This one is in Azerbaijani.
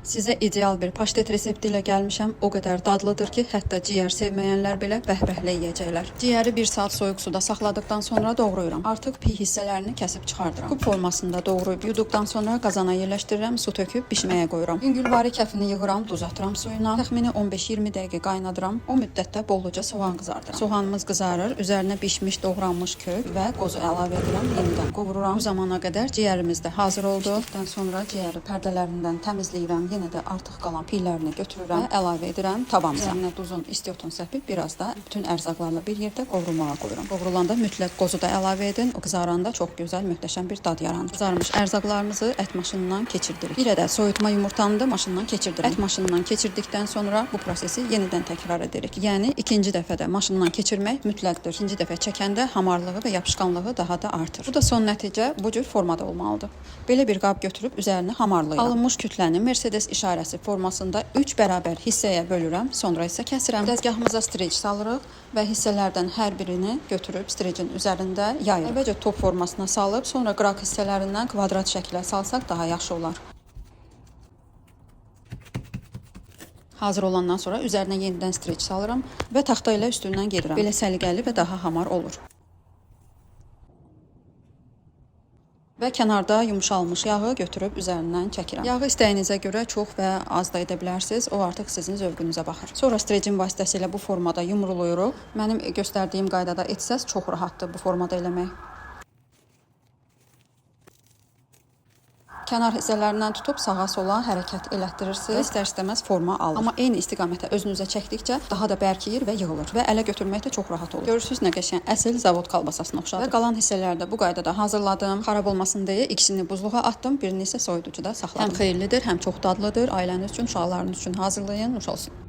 Sizə ideal bir paştet resepti ilə gəlmişəm. O qədər dadlıdır ki, hətta ciyər sevməyənlər belə bəhbəhlə yeyəcəklər. Ciyəri 1 saat soyuq suda saxladıqdan sonra doğrayıram. Artıq pi hissələrini kəsib çıxardıram. Kup formasında doğrayıb yuduqdan sonra qazana yerləşdirirəm, su töküb bişməyə qoyuram. Yüngülvari kəfini yığıram, duz atıram suyuna. Təxmini 15-20 dəqiqə qaynadıram. O müddətdə bolluca soğan qızardıram. Soğanımız qızarır, üzərinə bişmiş doğranmış kök və qozu əlavə edirəm, yenidən qovururam. Bu zamana qədər ciyərimiz də hazır oldu. Pişdikdən sonra ciyəri pərdələrindən təmizləyirəm. Yenə də artıq qalan piylərini götürürəm və əlavə edirəm tavamıza. Üzərinə duzun, istiotun səpib biraz da bütün ərzaqlarla bir yerdə qovrulmağa qoyuram. Qovrulanda mütləq qozu da əlavə edin. O qızaranda çox gözəl, möhtəşəm bir dad yaranır. Qızarmış ərzaqlarımızı ət maşınından keçirdirik. Bir ədəd soyutma yumurtanı da maşından keçirdirik. Ət maşından keçirdikdən sonra bu prosesi yenidən təkrar edirik. Yəni ikinci dəfə də maşından keçirmək mütləqdir. İkinci dəfə çəkəndə hamarlığı və yapışqanlığı daha da artır. Bu da son nəticə bu cür formada olmalıdır. Belə bir qab götürüb üzərini hamarlayıram. Alınmış kütləni Mercedes işarəsi formasında 3 bərabər hissəyə bölürəm, sonra isə kəsirəm. Dəzgahımıza streç salırıq və hissələrdən hər birini götürüb strecin üzərində yayırıq. Əvvəlcə top formasına salıb, sonra qıraq hissələrindən kvadrat şəklə salsaq daha yaxşı olar. Hazır olandan sonra üzərinə yenidən streç salıram və taxta ilə üstündən gedirəm. Belə səliqəli və daha hamar olur. Və kənarda yumşalmış yağı götürüb üzərindən çəkirəm. Yağı istəyinizə görə çox və az da edə bilərsiniz. O artıq sizin zövqünüzə baxır. Sonra strecin vasitəsilə bu formada yumruluyuruq. Mənim göstərdiyim qaydada etsəz çox rahatdır bu formada eləmək. Kənar hissələrindən tutub sağa-sola hərəkət elətdirirsiniz. İstər-istəməz forma alır. Amma eyni istiqamətə özünüzə çəkdikcə daha da bərkiyir və yığılır və ələ götürmək də çox rahat olur. Görürsünüz nə qəşəng əsl zavod kolbasasına oxşadır. Və qalan hissələrdə bu qaydada hazırladım. Xarab olmasın deyə ikisini buzluğa atdım, birini isə soyuducuda saxladım. Həm xeyirlidir, həm çox dadlıdır. Ailəniz üçün, uşaqlarınız üçün hazırlayın, nuş olsun.